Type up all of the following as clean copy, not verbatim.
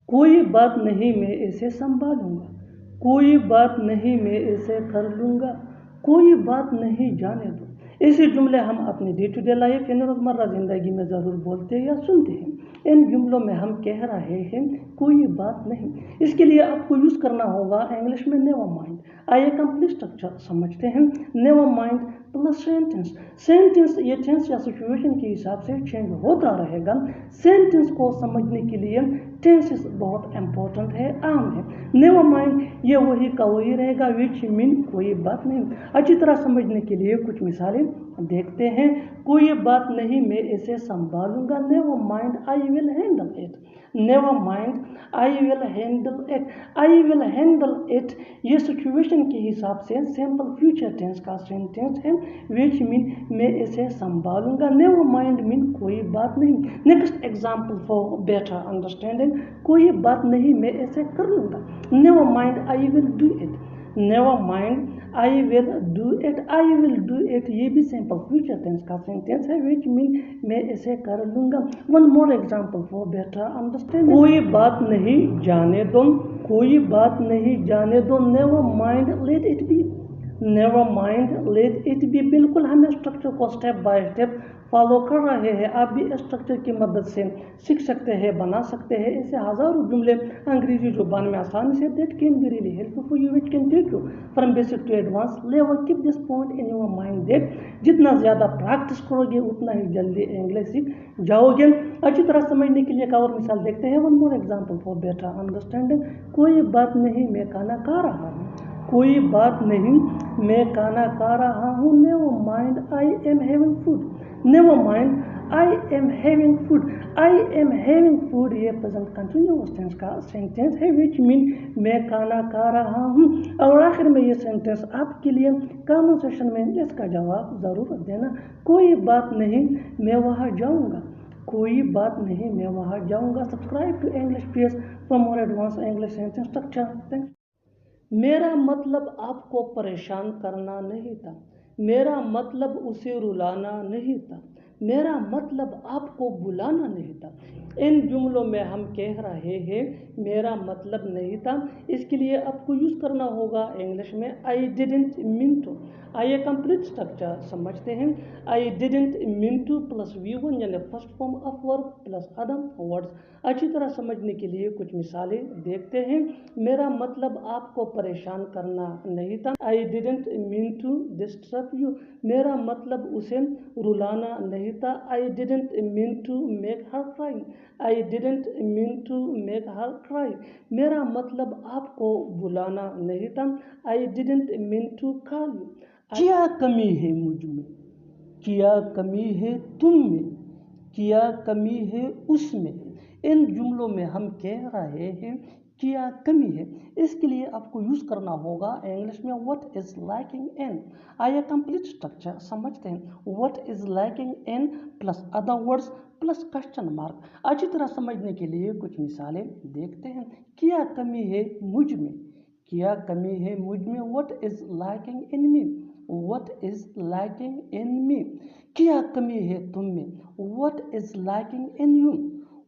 कोई बात नहीं मैं इसे संभालूंगा, कोई बात नहीं मैं इसे कर लूँगा, कोई बात नहीं जाने दो। ऐसे जुमले हम अपनी डे टू डे लाइफ यानी रोज़मर्रा ज़िंदगी में ज़रूर बोलते हैं या सुनते हैं। इन जुमलों में हम कह रहे हैं कोई बात नहीं। इसके लिए आपको यूज़ करना होगा इंग्लिश में नेवर माइंड। आइए कंप्लीट स्ट्रक्चर समझते हैं। Never mind plus sentence. Sentence ये टेंस या सिचुएशन के हिसाब से चेंज होता रहेगा। सेंटेंस को समझने के लिए टेंसेस बहुत इंपॉर्टेंट है, आम है। नेवर माइंड ये वही का वही रहेगा, विच मीन कोई बात नहीं। अच्छी तरह समझने के लिए कुछ मिसालें देखते हैं। कोई बात नहीं मैं इसे संभालूंगा, never mind I will handle it. Never mind I will handle it. I will handle it ये सिचुएशन के हिसाब से सिंपल फ्यूचर टेंस का सेंटेंस है, विच मीन मैं इसे संभालूंगा। नेवर माइंड मीन कोई बात नहीं। Next example for better understanding, कोई बात नहीं मैं इसे कर लूँगा। Never mind I will do it. Never mind I will do it. I will do it ये भी सिंपल फ्यूचर टेंस का सेंटेंस है, विच मीन मैं इसे कर लूँगा। One more example for better understanding, कोई बात नहीं जाने दो, कोई बात नहीं जाने दो। Never mind let it be. Never mind let it be. बिल्कुल हमें स्ट्रक्चर को स्टेप बाय स्टेप फॉलो कर रहे हैं। आप भी इस स्ट्रक्चर की मदद से सीख सकते हैं, बना सकते हैं। ऐसे हज़ारों जुमले अंग्रेजी जुबान में आसानी से that can be really helpful for you, it can take you from basic to advance level. Keep this point in your mind that जितना ज़्यादा प्रैक्टिस करोगे उतना ही जल्दी इंग्लिश सीख जाओगे। अच्छी तरह समझने के लिए एक और मिसाल देखते हैं। One more example for better understanding, कोई बात नहीं मैं खाना खा रहा हूँ। कोई बात नहीं मैं खाना खा रहा हूँ। Never mind I am having food. Never mind I am having food. I am having food ये प्रेजेंट कंटिन्यूअस टेंस का सेंटेंस है, विच मीन मैं खाना खा रहा हूँ। और आखिर में ये सेंटेंस आपके लिए कमेंट सेक्शन में इसका जवाब ज़रूर देना। कोई बात नहीं मैं वहाँ जाऊँगा। कोई बात नहीं मैं वहाँ जाऊँगा। Subscribe to English page for more advance English sentence structure. Thanks. मेरा मतलब आपको परेशान करना नहीं था। मेरा मतलब उसे रुलाना नहीं था। मेरा मतलब आपको बुलाना नहीं था। इन जुमलों में हम कह रहे हैं मेरा मतलब नहीं था। इसके लिए आपको यूज़ करना होगा इंग्लिश में आई डिडंट मीन टू। आइए कंप्लीट स्ट्रक्चर समझते हैं। आई didn't mean to plus V1 यानी first form of verb plus other words. अच्छी तरह समझने के लिए कुछ मिसालें देखते हैं। मेरा मतलब आपको परेशान करना नहीं था। I didn't mean to disturb you. मेरा मतलब उसे रुलाना नहीं था। I didn't mean to make her cry. I didn't mean to make her cry. मेरा मतलब आपको बुलाना नहीं था। I didn't mean to call you. क्या कमी है मुझ में, क्या कमी है तुम में, क्या कमी है उसमें। इन जुमलों में हम कह रहे हैं क्या कमी है। इसके लिए आपको यूज़ करना होगा इंग्लिश में व्हाट इज़ लैकिंग इन। आइए कंप्लीट स्ट्रक्चर समझते हैं। What is lacking in plus other words plus question mark. अच्छी तरह समझने के लिए कुछ मिसालें देखते हैं। क्या कमी है मुझ में, क्या कमी है मुझ में। What is lacking in me. What is lacking in me. क्या कमी है तुम में। What is lacking in you.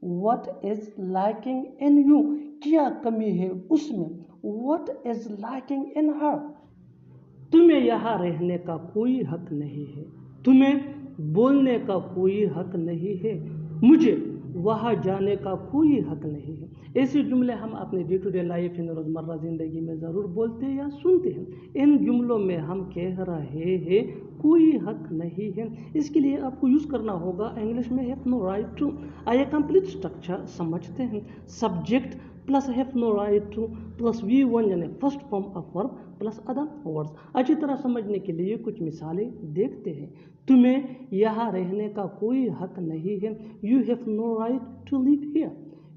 What is lacking in you. क्या कमी है उसमें। What is lacking in her. तुम्हें यहाँ रहने का कोई हक नहीं है। तुम्हें बोलने का कोई हक नहीं है। मुझे वहाँ जाने का कोई हक नहीं है। ऐसे जुमले हम अपने डे टू डे लाइफ इन रोज़मर्रा ज़िंदगी में ज़रूर बोलते हैं या सुनते हैं। इन जुमलों में हम कह रहे हैं कोई हक नहीं है। इसके लिए आपको यूज़ करना होगा इंग्लिश में हैव नो राइट टू। आइए कंप्लीट स्ट्रक्चर समझते हैं। Subject plus have no right to plus V1 यानी first form of verb plus other words. अच्छी तरह समझने के लिए कुछ मिसालें देखते हैं। तुम्हें यहाँ रहने का कोई हक नहीं है। You have no right to live here.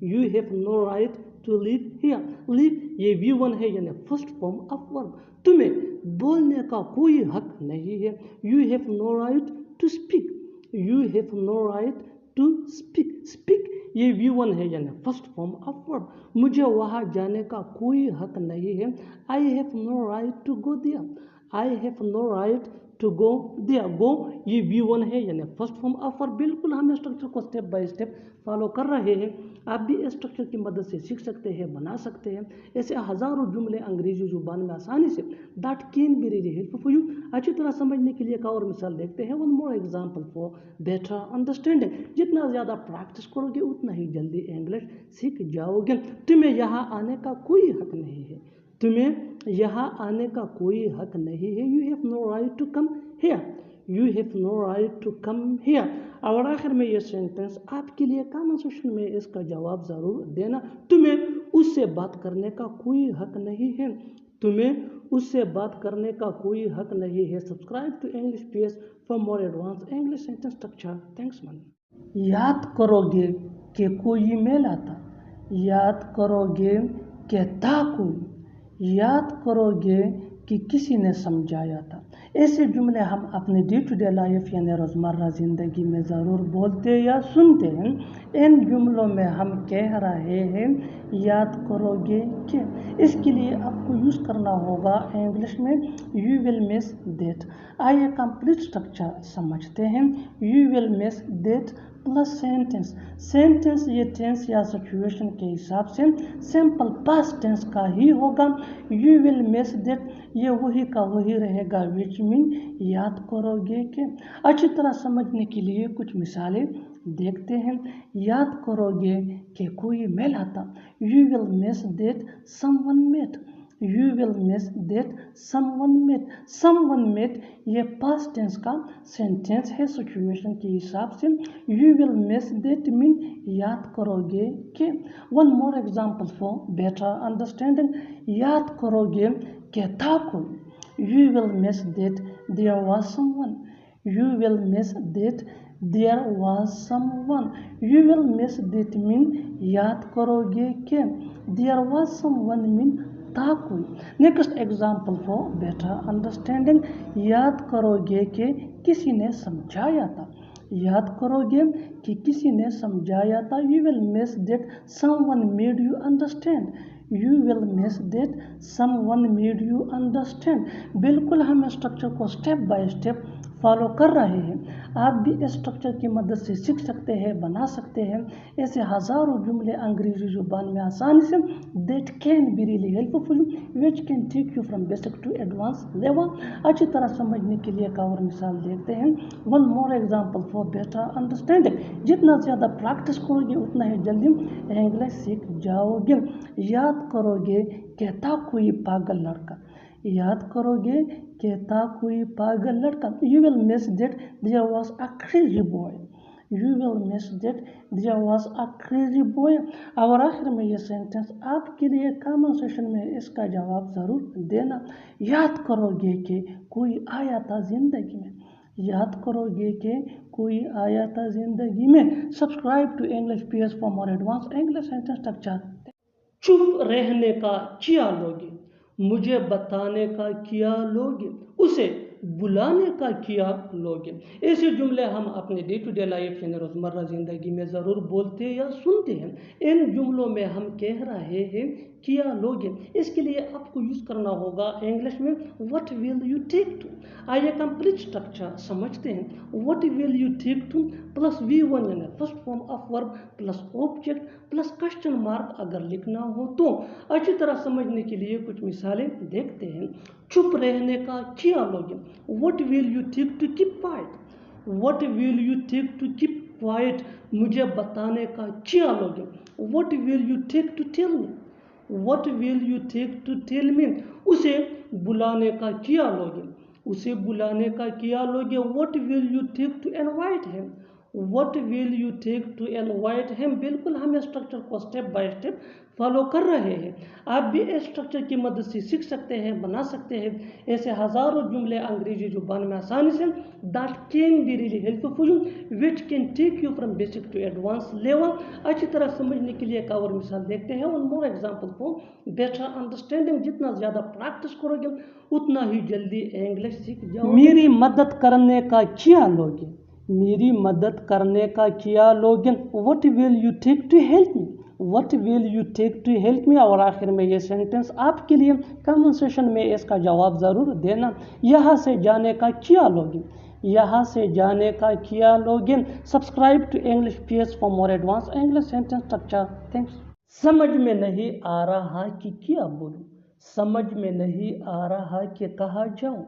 You have no right to live here. Live ये V1 है यानी फर्स्ट फॉर्म ऑफ वर्ब। तुम्हें बोलने का कोई हक नहीं है। You have no right to speak. You have no right to speak. Speak ये V1 है यानी फर्स्ट फॉर्म ऑफ वर्ब। मुझे वहाँ जाने का कोई हक नहीं है। I have no right to go there. I have no right to go there. Go ये V1 है यानी फर्स्ट फॉर्म ऑफ वर्ब। बिल्कुल हम स्ट्रक्चर को स्टेप बाय स्टेप फॉलो कर रहे हैं। आप भी इस स्ट्रक्चर की मदद से सीख सकते हैं, बना सकते हैं। ऐसे हज़ारों जुमले अंग्रेजी जुबान में आसानी से that can be really helpful for you. अच्छी तरह समझने के लिए एक और मिसाल देखते हैं। One more example for better understanding. जितना ज़्यादा प्रैक्टिस करोगे उतना ही जल्दी इंग्लिश सीख जाओगे। तुम्हें यहाँ आने का कोई हक नहीं है। तुम्हें यहाँ आने का कोई हक नहीं है। You have no right to come here. You have no right to come here. और आखिर में ये सेंटेंस आपके लिए कमेंट सेक्शन में इसका जवाब ज़रूर देना। तुम्हें उससे बात करने का कोई हक नहीं है। तुम्हें उससे बात करने का कोई हक नहीं है। Subscribe to English PS for more advance English sentence structure. Thanks man. याद करोगे कि कोई मेल आता। याद करोगे कि था कोई। याद करोगे कि किसी ने समझाया था। ऐसे जुमले हम अपने डे टू डे लाइफ यानी रोज़मर्रा ज़िंदगी में ज़रूर बोलते या सुनते हैं। इन जुमलों में हम कह रहे हैं याद करोगे कि। इसके लिए आपको यूज़ करना होगा इंग्लिश में यू विल मिस दैट। आइए कंप्लीट स्ट्रक्चर समझते हैं। You will miss that plus sentence. Sentence ये टेंस या सिचुएशन के हिसाब से सिंपल पास्ट टेंस का ही होगा। यू विल मिस दैट ये वही का वही रहेगा विच मीन याद करोगे कि। अच्छी तरह समझने के लिए कुछ मिसालें देखते हैं। याद करोगे कि कोई मेल आता। You will miss that someone met. You will miss that someone met. Someone met ये पास्ट टेंस का सेंटेंस है सिचुएशन के हिसाब से। You will miss that mean याद करोगे कि। One more example for better understanding. याद करोगे कि था कोई। You will miss that there was someone. You will miss that there was someone. You will miss that mean याद करोगे कि। देयर वाज समवन मीन था कोई। Next example for better understanding. याद करोगे कि किसी ने समझाया था। याद करोगे कि किसी ने समझाया था। You will miss that someone made you understand. You will miss that someone made you understand. बिल्कुल हम स्ट्रक्चर को स्टेप बाय स्टेप फॉलो कर रहे हैं। आप भी इस स्ट्रक्चर की मदद से सीख सकते हैं, बना सकते हैं। ऐसे हज़ारों जुमले अंग्रेजी जुबान में आसानी से that can be really helpful which can take you from basic to advance level. अच्छी तरह समझने के लिए एक और मिसाल देखते हैं। One more example for better understanding. जितना ज़्यादा प्रैक्टिस करोगे उतना ही जल्दी इंग्लिश सीख जाओगे। याद करोगे कि था कोई पागल लड़का। याद करोगे कि था कोई पागल लड़का। You will miss that there was a crazy boy. You will miss that there was a crazy boy. और आखिर में ये सेंटेंस आपके लिए कमेंट सेक्शन में इसका जवाब ज़रूर देना। याद करोगे कि कोई आया था ज़िंदगी में। याद करोगे कि कोई आया था ज़िंदगी में। Subscribe to English PS for more advance English sentence structure. चुप रहने का क्या लोगे। मुझे बताने का क्या लोगे। उसे बुलाने का क्या लोगे। ऐसे जुमले हम अपने डे टू डे लाइफ यानी रोज़मर्रा ज़िंदगी में ज़रूर बोलते या सुनते हैं। इन जुमलों में हम कह रहे हैं क्या लोगे। इसके लिए आपको यूज़ करना होगा इंग्लिश में what will you take to. आइए कंप्लीट स्ट्रक्चर समझते हैं। What will you take to plus V1 यानी first form of verb plus object plus question mark अगर लिखना हो तो। अच्छी तरह समझने के लिए कुछ मिसालें देखते हैं। चुप रहने का क्या लोगे। What will you take to keep quite. What will you take to keep quite. मुझे बताने का क्या लोगे। What will you take to tell me. What will you take to tell me. उसे बुलाने का क्या लोगे। उसे बुलाने का क्या लोगे। What will you take to invite him. What will you take to invite him. बिल्कुल हम स्ट्रक्चर को स्टेप बाय स्टेप फॉलो कर रहे हैं। आप भी इस स्ट्रक्चर की मदद से सीख सकते हैं, बना सकते हैं। ऐसे हज़ारों जुमले अंग्रेजी जुबान में आसानी से that can be really helpful which can take you from basic to advance level. अच्छी तरह समझने के लिए एक और मिसाल देखते हैं। One more example for better understanding. जितना ज़्यादा प्रैक्टिस करोगे उतना ही जल्दी इंग्लिश सीख जाओगे। मेरी मदद करने का क्या लोगे। मेरी मदद करने का क्या लोगे। What will you take to help me. What will you take to help me, और आखिर में ये सेंटेंस आपके लिए। कमेंट सेक्शन में इसका जवाब ज़रूर देना। यहाँ से जाने का क्या लोगे, यहाँ से जाने का किया लोगे। Subscribe to English P S for more advance English sentence structure. Thanks. समझ में नहीं आ रहा कि क्या बोलूं, समझ में नहीं आ रहा कि कहाँ जाऊं,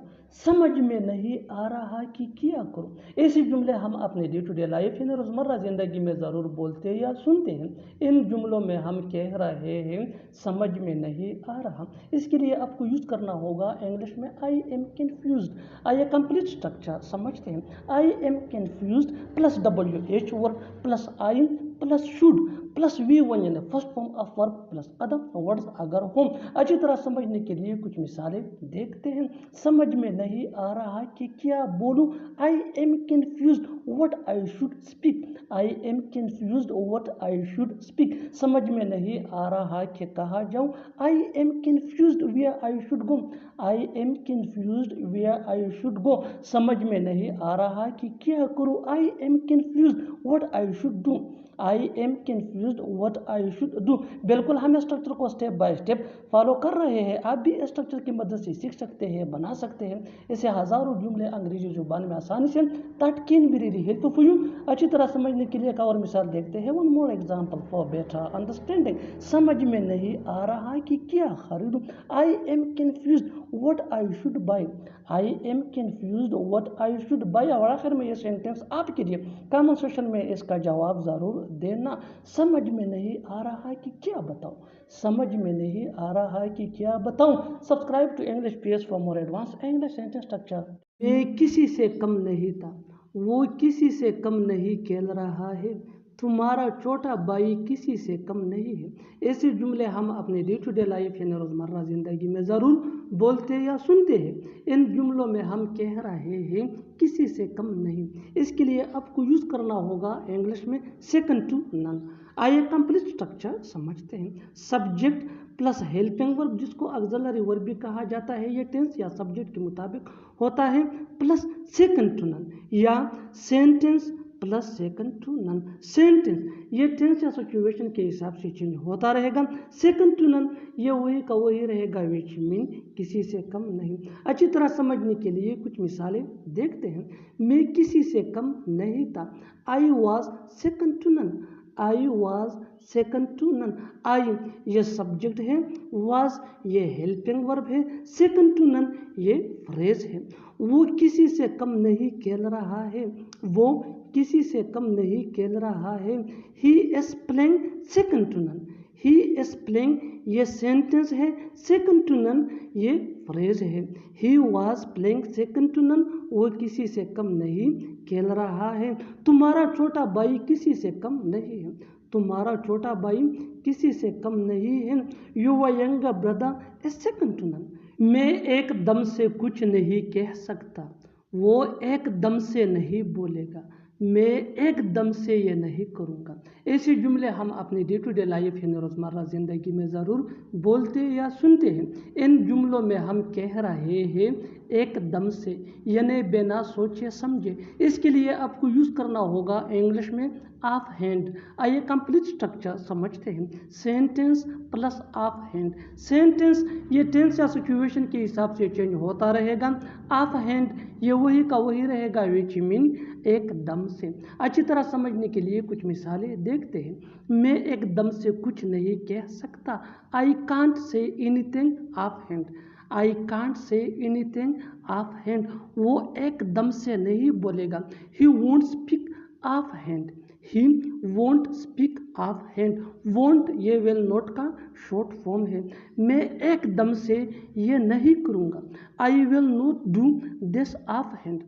समझ में नहीं आ रहा कि क्या करूं। ऐसे जुमले हम अपने डे टू डे लाइफ यानी रोज़मर्रा ज़िंदगी में ज़रूर बोलते या सुनते हैं। इन जुमलों में हम कह रहे हैं समझ में नहीं आ रहा, इसके लिए आपको यूज़ करना होगा इंग्लिश में आई एम कन्फ्यूज्ड। आइए कंप्लीट स्ट्रक्चर समझते हैं। आई am confused plus WH word plus I plus should plus V1 यानी first form of verb plus other words अगर हों। अच्छी तरह समझने के लिए कुछ मिसालें देखते हैं। समझ में नहीं आ रहा कि क्या बोलूं, I am confused what I should speak, I am confused what I should speak. समझ में नहीं आ रहा कि कहाँ जाऊं, I am confused where I should go, I am confused where I should go. समझ में नहीं आ रहा कि क्या करूं, I am confused what I should do, I am confused what I should do. बिल्कुल हम स्ट्रक्चर को स्टेप बाय स्टेप फॉलो कर रहे हैं। आप भी स्ट्रक्चर की मदद से सीख सकते हैं, बना सकते हैं। ऐसे हज़ारों जुमले अंग्रेजी जुबान में आसानी से that can be really helpful for you. अच्छी तरह समझने के लिए एक और मिसाल देखते हैं। One more example for better understanding. समझ में नहीं आ रहा कि क्या खरीदूं, आई am confused what I should buy, I am confused what I should buy. और आखिर में ये सेंटेंस आपके लिए। कमेंट सेक्शन में इसका जवाब ज़रूर देना। समझ में नहीं आ रहा कि क्या बताऊं, समझ में नहीं आ रहा कि क्या बताऊं। Subscribe to English P S for more advance English sentence structure. मैं किसी से कम नहीं था, वो किसी से कम नहीं खेल रहा है, तुम्हारा छोटा भाई किसी से कम नहीं है। ऐसे जुमले हम अपने डे टू डे लाइफ यानी रोज़मर्रा ज़िंदगी में ज़रूर बोलते या सुनते हैं। इन जुमलों में हम कह रहे हैं किसी से कम नहीं, इसके लिए आपको यूज़ करना होगा इंग्लिश में सेकंड टू नन। आइए कंप्लीट स्ट्रक्चर समझते हैं। सब्जेक्ट प्लस हेल्पिंग वर्ब जिसको ऑक्सिलरी वर्ब भी कहा जाता है, ये टेंस या सब्जेक्ट के मुताबिक होता है, प्लस सेकंड टू नन या sentence plus second to none. Sentence ये टेंस या सिचुएशन के हिसाब से चेंज होता रहेगा। सेकंड टू नन ये वही का वही रहेगा, विच मीन किसी से कम नहीं। अच्छी तरह समझने के लिए कुछ मिसालें देखते हैं। मैं किसी से कम नहीं था, I was second to none, I was second to none. I ये सब्जेक्ट है, वॉज ये हेल्पिंग वर्ब है, सेकंड टू नन ये फ्रेज है। वो किसी से कम नहीं खेल रहा है, वो किसी से कम नहीं खेल रहा है। He is playing second to none, he is playing ये सेंटेंस है, सेकंड टू नन ये फ्रेज है। He was playing second to none वो किसी से कम नहीं खेल रहा है। तुम्हारा छोटा भाई किसी से कम नहीं है, तुम्हारा छोटा भाई किसी से कम नहीं है। Your younger brother is second to none. मैं एकदम से कुछ नहीं कह सकता, वो एकदम से नहीं बोलेगा, मैं एकदम से ये नहीं करूँगा। ऐसे जुमले हम अपनी डे टू डे लाइफ यानी रोज़मर्रा ज़िंदगी में ज़रूर बोलते या सुनते हैं। इन जुमलों में हम कह रहे हैं एकदम से यानी बिना सोचे समझे, इसके लिए आपको यूज़ करना होगा इंग्लिश में ऑफ हैंड। आइए कंप्लीट स्ट्रक्चर समझते हैं। Sentence plus of hand. Sentence ये टेंस या सिचुएशन के हिसाब से चेंज होता रहेगा। ऑफ हैंड ये वही का वही रहेगा, विच मीन एकदम से। अच्छी तरह समझने के लिए कुछ मिसालें देखते हैं। मैं एकदम से कुछ नहीं कह सकता, I can't say anything of hand, I can't say anything of hand वो एकदम से नहीं बोलेगा। He won't speak of hand, he won't speak of hand. Won't ये विल नॉट का शॉर्ट फॉर्म है। मैं एकदम से ये नहीं करूँगा, I will not do this of hand.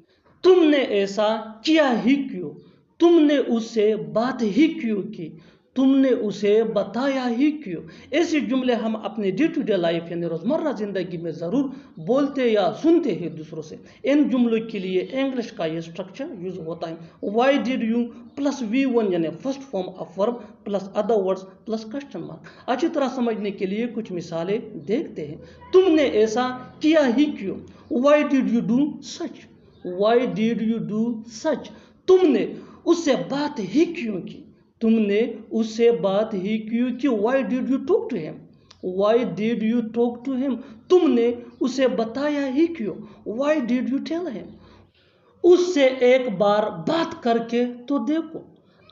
तुमने ऐसा किया ही क्यों, तुमने उससे बात ही क्यों की, तुमने उसे बताया ही क्यों। ऐसे जुमले हम अपने डे टू डे लाइफ यानी रोज़मर्रा ज़िंदगी में ज़रूर बोलते या सुनते हैं दूसरों से। इन जुमलों के लिए इंग्लिश का ये स्ट्रक्चर यूज़ होता है। Y did you plus V1 यानी first form of verb plus other words plus question mark. अच्छी तरह समझने के लिए कुछ मिसालें देखते हैं। तुमने ऐसा किया ही क्यों, why did you do such, Y did you do such. तुमने उससे बात ही क्यों की, तुमने उससे बात ही क्यों की? Why did you talk to him? Why did you talk to him? तुमने उसे बताया ही क्यों? Why did you tell him? उससे एक बार बात करके तो देखो,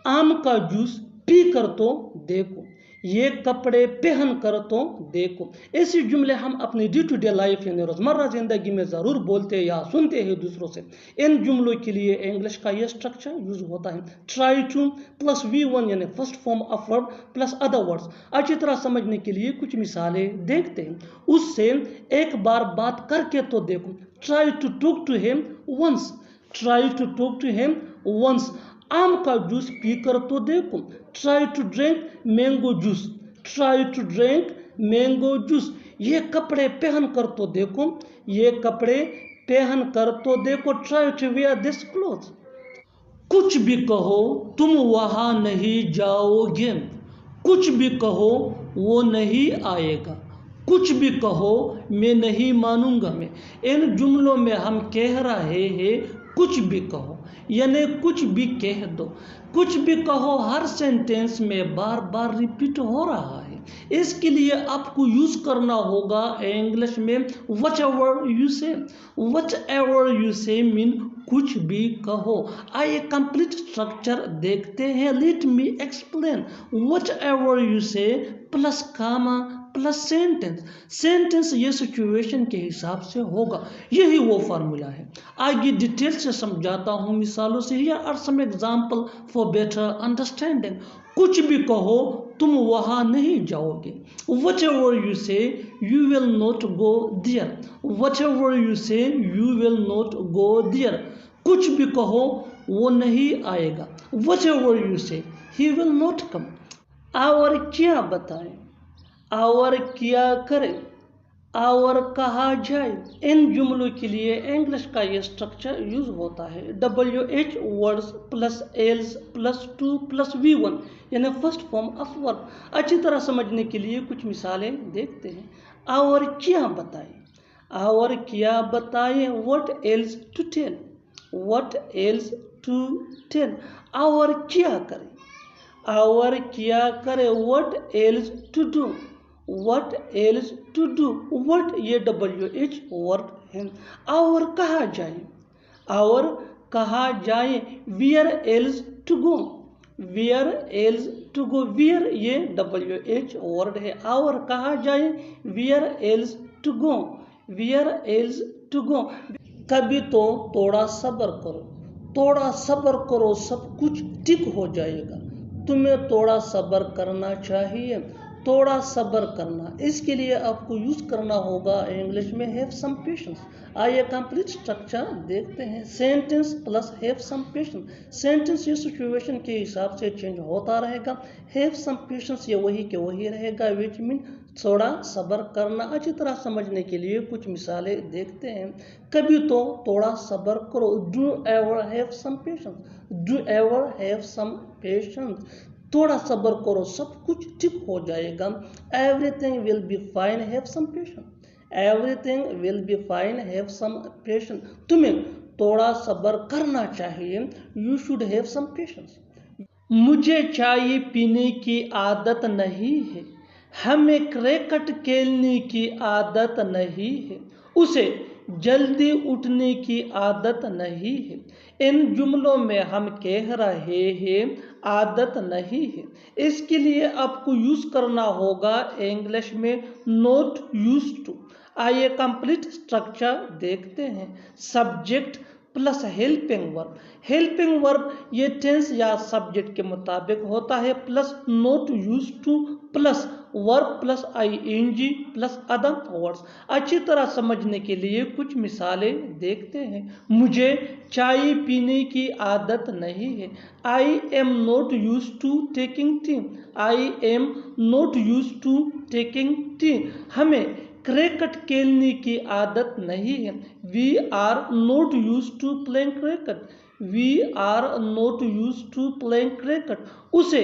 आम का जूस पी कर तो देखो, ये कपड़े पहन कर तो देखो। ऐसे जुमले हम अपनी डे टू डे लाइफ यानी रोज़मर्रा ज़िंदगी में ज़रूर बोलते या सुनते हैं दूसरों से। इन जुमलों के लिए इंग्लिश का यह स्ट्रक्चर यूज होता है, ट्राई टू प्लस V1 यानी first form of verb plus other words. अच्छी तरह समझने के लिए कुछ मिसालें देखते हैं। उससे एक बार बात करके तो देखो, try to talk to him once. Try to talk to him once. आम का जूस पीकर तो देखो, try to drink mango juice. Try to drink mango juice. ये कपड़े पहन कर तो देखो, ये कपड़े पहन कर तो देखो, try to wear this cloth. कुछ भी कहो तुम वहां नहीं जाओगे, कुछ भी कहो वो नहीं आएगा, कुछ भी कहो मैं नहीं मानूंगा मैं। इन जुमलों में हम कह रहे हैं कुछ भी कहो, यानी कुछ भी कह दो। कुछ भी कहो हर सेंटेंस में बार बार रिपीट हो रहा है, इसके लिए आपको यूज करना होगा इंग्लिश में व्हाट एवर यू से। व्हाट एवर यू से मीन कुछ भी कहो। आइए कंप्लीट स्ट्रक्चर देखते हैं, let me explain. What ever you से प्लस कामा प्लस सेंटेंस। सेंटेंस ये सिचुएशन के हिसाब से होगा, यही वो फार्मूला है। आगे डिटेल से समझाता हूँ मिसालों से। Here are some example for better understanding. कुछ भी कहो तुम वहां नहीं जाओगे। Whatever you say you will not go there. Whatever you say you will not go there. कुछ भी कहो वो नहीं आएगा। Whatever you say he will not come. और क्या बताएं, और क्या करें, और कहा जाए। इन जुमलों के लिए इंग्लिश का ये स्ट्रक्चर यूज होता है, WH words plus else plus two plus V1 यानी फर्स्ट फॉर्म ऑफ वर्ब। अच्छी तरह समझने के लिए कुछ मिसालें देखते हैं। और क्या बताएं, और क्या बताएं, what else to tell, what else to tell. और क्या करें, और क्या करें, what else to do, what else to do. What ये WH वर्ड है। और कहा जाए, और कहा जाए, where else to go, where else to go. Where ये WH वर्ड है, और कहा जाए where else to go, where else to go. कभी तो थोड़ा सब्र करो, थोड़ा सब्र करो, सब कुछ ठीक हो जाएगा। तुम्हें थोड़ा सब्र करना चाहिए, थोड़ा सब्र करना। इसके लिए आपको यूज करना होगा इंग्लिश में हैव सम पेशेंस। आइए कंप्लीट स्ट्रक्चर देखते हैं। Sentence plus have some patience. Sentence ये सिचुएशन के हिसाब से चेंज होता रहेगा। हैव सम पेशेंस ये वही के वही रहेगा, विच मीन थोड़ा सब्र करना। अच्छी तरह समझने के लिए कुछ मिसालें देखते हैं। कभी तो थोड़ा सब्र करो, do ever have some patience, do ever have some patience. थोड़ा सब्र करो, सब कुछ ठीक हो जाएगा। Everything will be fine, have some patience, everything will be fine, have some patience. तुम्हें थोड़ा सब्र करना चाहिए, you should have some patience. मुझे चाय पीने की आदत नहीं है, हमें क्रिकेट खेलने की आदत नहीं है, उसे जल्दी उठने की आदत नहीं है। इन जुमलों में हम कह रहे हैं आदत नहीं है, इसके लिए आपको यूज करना होगा इंग्लिश में नॉट यूज्ड टू। आइए कंप्लीट स्ट्रक्चर देखते हैं। Subject plus helping verb. Helping verb ये टेंस या सब्जेक्ट के मुताबिक होता है, plus not used two plus verb plus ING plus other words. अच्छी तरह समझने के लिए कुछ मिसालें देखते हैं। मुझे चाय पीने की आदत नहीं है, I am not used to taking tea, I am not used to taking tea. हमें क्रिकेट खेलने की आदत नहीं है, we are not used to playing cricket, we are not used to playing cricket. उसे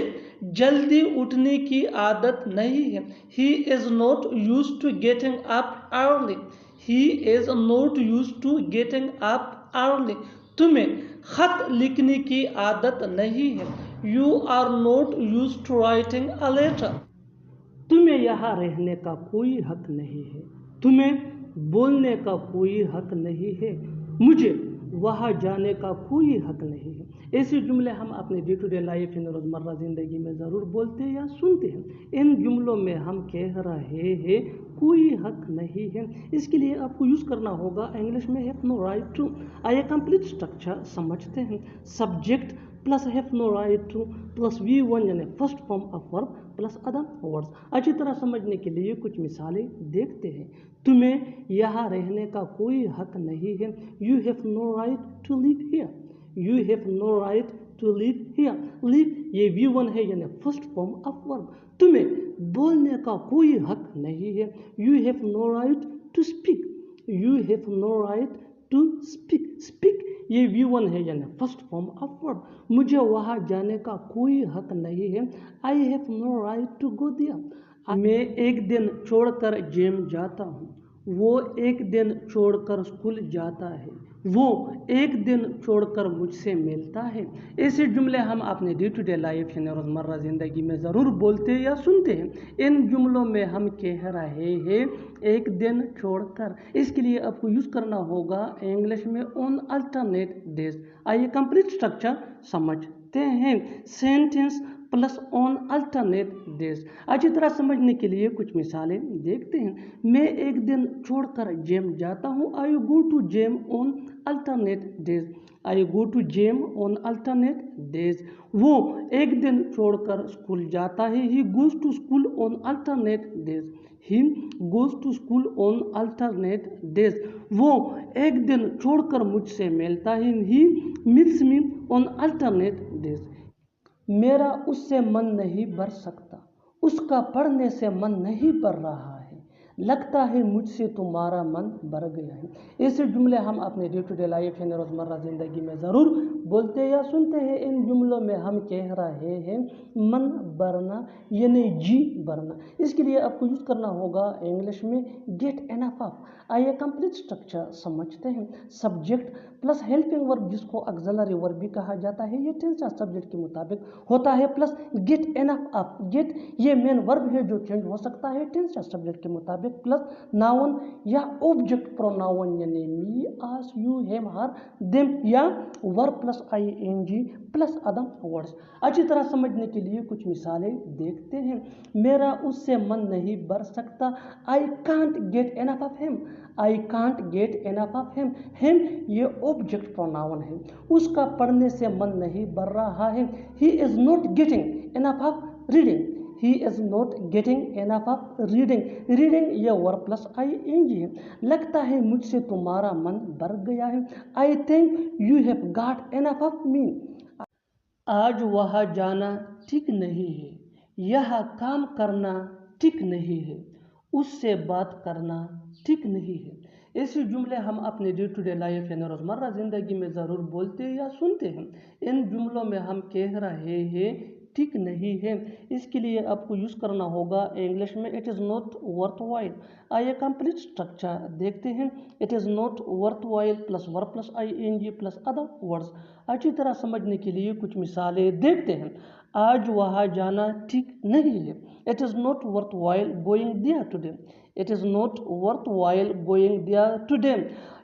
जल्दी उठने की आदत नहीं है, he is not used to getting up early, he is not used to getting up early. तुम्हें खत लिखने की आदत नहीं है। You are not used to writing a letter. तुम्हें यहाँ रहने का कोई हक नहीं है। तुम्हें बोलने का कोई हक नहीं है। मुझे वहाँ जाने का कोई हक नहीं है। ऐसे जुमले हम अपने डे टू डे लाइफ इन रोज़मर्रा ज़िंदगी में ज़रूर बोलते हैं या सुनते हैं। इन जुमलों में हम कह रहे हैं कोई हक नहीं है। इसके लिए आपको यूज़ करना होगा इंग्लिश में हैव नो राइट टू। आइए कंप्लीट स्ट्रक्चर समझते हैं। Subject plus have no right to plus V1 यानी first form of verb plus other words. अच्छी तरह समझने के लिए कुछ मिसालें देखते हैं। तुम्हें यहाँ रहने का कोई हक नहीं है। You have no right to live here. You have no right to live here. Live ये V1 है यानी फर्स्ट फॉर्म ऑफ वर्ब। तुम्हें बोलने का कोई हक नहीं है। You have no right to speak. You have no right to speak. Speak ये V1 है यानी फर्स्ट फॉर्म ऑफ वर्ब। मुझे वहाँ जाने का कोई हक नहीं है। I have no right to go there. मैं एक दिन छोड़कर जिम जाता हूँ। वो एक दिन छोड़कर स्कूल जाता है। वो एक दिन छोड़कर मुझसे मिलता है। ऐसे जुमले हम अपने डे टू डे लाइफ यानी रोज़मर्रा ज़िंदगी में ज़रूर बोलते या सुनते हैं। इन जुमलों में हम कह रहे हैं एक दिन छोड़कर। इसके लिए आपको यूज़ करना होगा इंग्लिश में ऑन अल्टरनेट डेज। आइए कंप्लीट स्ट्रक्चर समझते हैं। Sentence plus on alternate days. अच्छी तरह समझने के लिए कुछ मिसालें देखते हैं। मैं एक दिन छोड़कर जिम जाता हूँ। I go to gym on alternate days. I go to gym on alternate days. वो एक दिन छोड़कर स्कूल जाता है। He goes to school on alternate days. He goes to school on alternate days. वो एक दिन छोड़कर मुझसे मिलता है। He meets me on alternate days. मेरा उससे मन नहीं भर सकता। उसका पढ़ने से मन नहीं भर रहा है। लगता है मुझसे तुम्हारा मन भर गया है। ऐसे जुमले हम अपने डे टू डे लाइफ यानी रोज़मर्रा ज़िंदगी में ज़रूर बोलते या सुनते हैं। इन जुमलों में हम कह रहे हैं मन भरना यानी जी भरना। इसके लिए आपको यूज़ करना होगा इंग्लिश में गेट एनफ ऑफ। आइए कंप्लीट स्ट्रक्चर समझते हैं। सब्जेक्ट प्लस हेल्पिंग वर्ब जिसको ऑक्सिलरी वर्ब भी कहा जाता है। ये टेंस या सब्जेक्ट के मुताबिक होता है plus get enough of. Get ये मेन वर्ब है जो चेंज हो सकता है टेंस या सब्जेक्ट के मुताबिक प्लस नाउन या ऑब्जेक्ट प्रोनाउन यानी me us you him her them या verb plus ING plus other words. अच्छी तरह समझने के लिए कुछ मिसालें देखते हैं। मेरा उससे मन नहीं भर सकता। I can't get enough of him. I can't get enough of him. Him ये ऑब्जेक्ट प्रोनाउन है। उसका पढ़ने से मन नहीं भर रहा है। He is not getting enough of reading. He is not getting enough of reading. Reading ये वर्ब प्लस ING है। लगता है मुझसे तुम्हारा मन भर गया है। I think you have got enough of me. आज वहाँ जाना ठीक नहीं है। यह काम करना ठीक नहीं है। उससे बात करना ठीक नहीं है। ऐसे जुमले हम अपने डे टू डे लाइफ यानी रोज़मर्रा ज़िंदगी में ज़रूर बोलते या सुनते हैं। इन जुमलों में हम कह रहे हैं ठीक नहीं है। इसके लिए आपको यूज़ करना होगा इंग्लिश में it is not worth while. आइए कंप्लीट स्ट्रक्चर देखते हैं। It is not worth while plus verb plus ING plus other words. अच्छी तरह समझने के लिए कुछ मिसालें देखते हैं। आज वहाँ जाना ठीक नहीं है। It is not worth while going there today. It is not worth while going there today.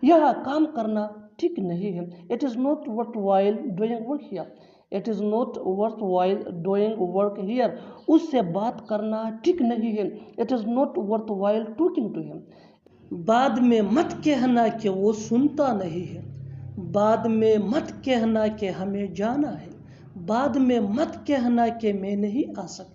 यह काम करना ठीक नहीं है। It is not worth while doing work here. It is not worth while doing work here. उससे बात करना ठीक नहीं है। It is not worth while talking to him. बाद में मत कहना कि वो सुनता नहीं है। बाद में मत कहना कि हमें जाना है। बाद में मत कहना कि मैं नहीं आ सकता।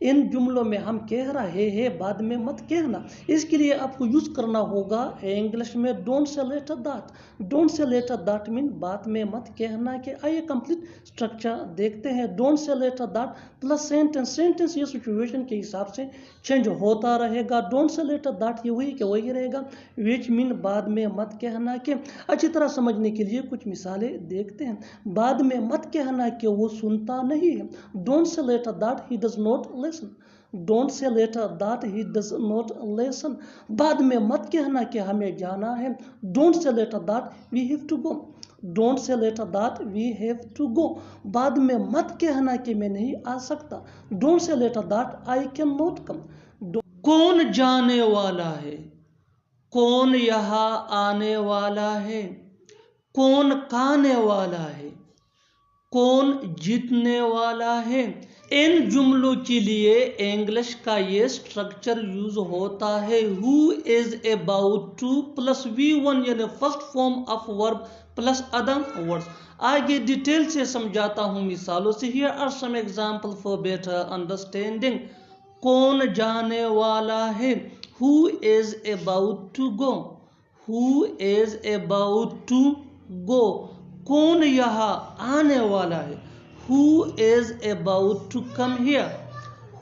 इन जुमलों में हम कह रहे हैं बाद में मत कहना। इसके लिए आपको यूज़ करना होगा इंग्लिश में don't say later that. Don't say later that mean बाद में मत कहना के। आइए कंप्लीट स्ट्रक्चर देखते हैं। Don't say later that plus sentence. Sentence ये सिचुएशन के हिसाब से चेंज होता रहेगा। डोंट से लेटर दैट ये वही के वही रहेगा विच मीन बाद में मत कहना के। अच्छी तरह समझने के लिए कुछ मिसालें देखते हैं। बाद में मत कहना कि वो सुनता नहीं है। Don't say later that he does not listen. Don't say later that he does not listen. बाद में मत कहना कि हमें जाना है। Don't say later that we have to go. Don't say later that we have to go, बाद में मत कहना कि मैं नहीं आ सकता। Don't say later that I can not come. कौन जाने वाला है, कौन यहाँ आने वाला है, कौन खाने वाला है, कौन जीतने वाला है। इन जुमलों के लिए इंग्लिश का ये स्ट्रक्चर यूज होता है। Who is about to plus V1 यानी first form of verb plus other words. आगे डिटेल से समझाता हूं मिसालों से। Here are some example for better understanding. कौन जाने वाला है, who is about to go, who is about to go. कौन यहाँ आने वाला है, who is about to come here,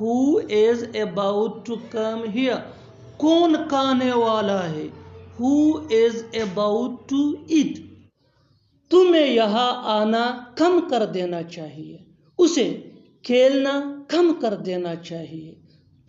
who is about to come here. कौन खाने वाला है, who is about to eat. तुम्हें यहाँ आना कम कर देना चाहिए, उसे खेलना कम कर देना चाहिए,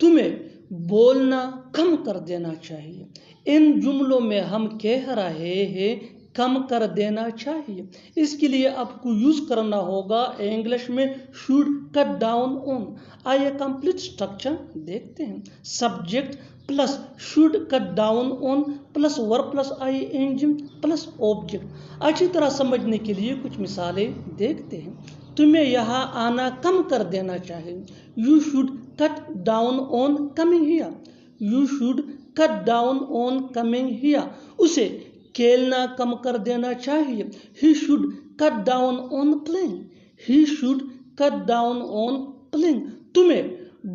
तुम्हें बोलना कम कर देना चाहिए। इन जुमलों में हम कह रहे हैं कम कर देना चाहिए, इसके लिए आपको यूज करना होगा इंग्लिश में शुड कट डाउन ऑन। आइए कंप्लीट स्ट्रक्चर देखते हैं। Subject plus should cut down on plus verb plus ING plus object. अच्छी तरह समझने के लिए कुछ मिसालें देखते हैं। तुम्हें यहाँ आना कम कर देना चाहिए, you should cut down on coming here, you should cut down on coming here. उसे खेलना कम कर देना चाहिए, he should cut down on playing, he should cut down on playing. तुम्हें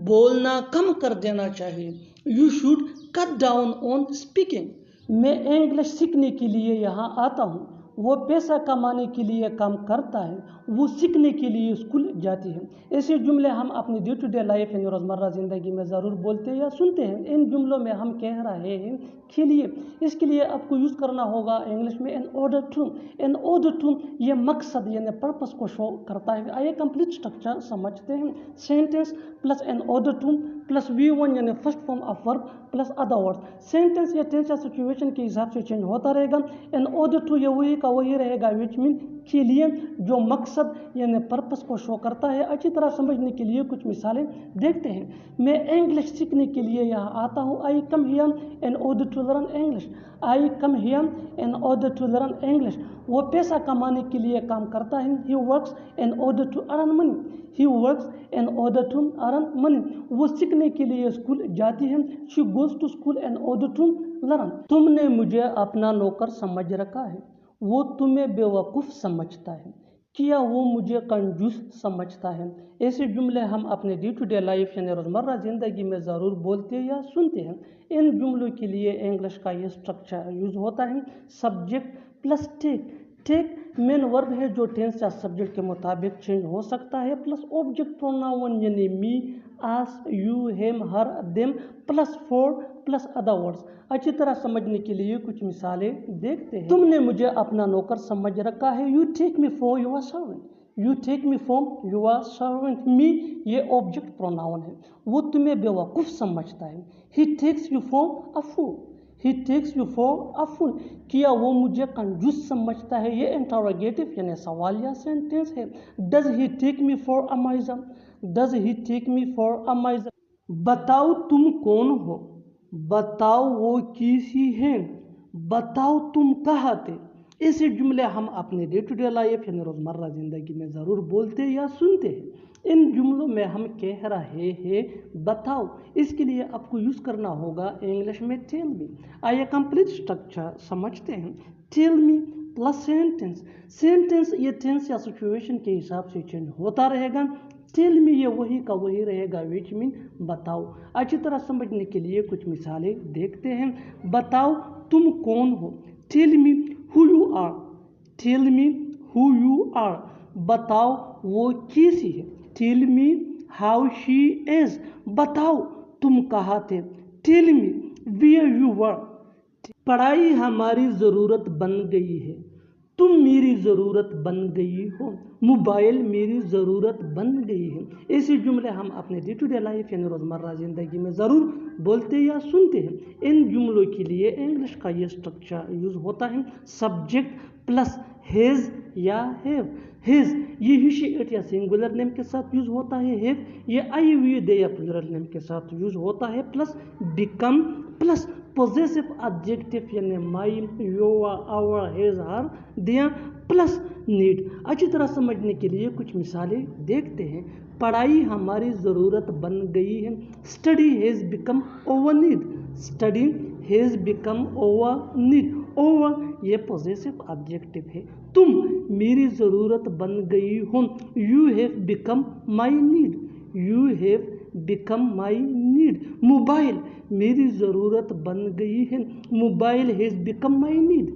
बोलना कम कर देना चाहिए, you should cut down on speaking. मैं इंग्लिश सीखने के लिए यहाँ आता हूँ, वो पैसा कमाने के लिए काम करता है, वो सीखने के लिए स्कूल जाती है। ऐसे जुमले हम अपनी डे टू डे लाइफ यानी रोज़मर्रा ज़िंदगी में ज़रूर बोलते हैं या सुनते हैं। इन जुमलों में हम कह रहे हैं खेलिए, इसके लिए आपको यूज़ करना होगा इंग्लिश में in order to. In order to ये मकसद यानी पर्पस को शो करता है। आइए कंप्लीट स्ट्रक्चर समझते हैं। Sentence plus in order to plus V1 यानी first form of verb plus other words. Sentence या टेंस या सिचुएशन के हिसाब से चेंज होता रहेगा। इन ऑर्डर टू ये वही का वही रहेगा, विच मीन के लिए, जो मकसद यानी पर्पस को शो करता है। अच्छी तरह समझने के लिए कुछ मिसालें देखते हैं। मैं इंग्लिश सीखने के लिए यहाँ आता हूँ, I come here in order to learn English, I come here in order to learn English. वो पैसा कमाने के लिए काम करता है, he works in order to earn money, he works in order to earn money. वो सीखने के लिए स्कूल जाती है, she goes to school in order to learn. तुमने मुझे अपना नौकर समझ रखा है, वो तुम्हें बेवकूफ़ समझता है, क्या वो मुझे कंजूस समझता है। ऐसे जुमले हम अपने डे टू डे लाइफ यानी रोज़मर्रा ज़िंदगी में ज़रूर बोलते हैं या सुनते हैं। इन जुमलों के लिए इंग्लिश का ये स्ट्रक्चर यूज़ होता है। Subject plus take, take main verb है जो टेंस या सब्जेक्ट के मुताबिक चेंज हो सकता है, प्लस ऑब्जेक्ट प्रोनाउन यानी me, us, you, him, her, them plus for plus other words. अच्छी तरह समझने के लिए कुछ मिसालें देखते हैं। तुमने मुझे अपना नौकर समझ रखा है, you take me for your servant, you take me for your servant. Me ये ऑब्जेक्ट प्रोनाउन है, वो तुम्हें बेवकूफ़ समझता है। He takes you for a fool, he takes you for a fool, क्या वो मुझे कंजूस समझता है। ये इंटरोगेटिव यानी सवालिया सेंटेंस है। Does he take me for a miser, does he take me for a miser. बताओ तुम कौन हो, बताओ वो किसी हैं, बताओ तुम कहाँ थे। ऐसे जुमले हम अपने डे टू डे लाइफ यानी रोज़मर्रा ज़िंदगी में ज़रूर बोलते या सुनते हैं। इन जुमलों में हम कह रहे हैं बताओ, इसके लिए आपको यूज़ करना होगा इंग्लिश में टेल मी। आइए कंप्लीट स्ट्रक्चर समझते हैं। Tell me plus sentence, sentence ये टेंस या सिचुएशन के हिसाब से चेंज होता रहेगा। टेल मी ये वही का वही रहेगा, विच मीन बताओ। अच्छी तरह समझने के लिए कुछ मिसालें देखते हैं। बताओ तुम कौन हो, tell me who you are, tell me who you are. बताओ वो कैसी है, tell me how she is. बताओ तुम कहाँ थे, tell me where you were. पढ़ाई हमारी ज़रूरत बन गई है, तुम मेरी ज़रूरत बन गई हो, मोबाइल मेरी ज़रूरत बन गई है। ऐसे जुमले हम अपने डे टू डे लाइफ यानी रोज़मर्रा ज़िंदगी में ज़रूर बोलते या सुनते हैं। इन जुमलों के लिए इंग्लिश का ये स्ट्रक्चर यूज़ होता है सब्जेक्ट प्लस हैज़ या हैव। हैज़ ये ही शी इट या सिंगुलर नेम के साथ यूज़ होता है। हैव ये आई वी दे या प्लूरल नेम के साथ यूज़ होता है। Plus become plus possessive adjective यानी my your our his her their plus need. अच्छी तरह समझने के लिए कुछ मिसालें देखते हैं। पढ़ाई हमारी ज़रूरत बन गई है। Study has become over need. Study has become over need. Over ये पोजेसिव एडजेक्टिव है। तुम मेरी ज़रूरत बन गई हो। You have become my need. You have become my need. Mobile मेरी ज़रूरत बन गई है। Mobile has become my need.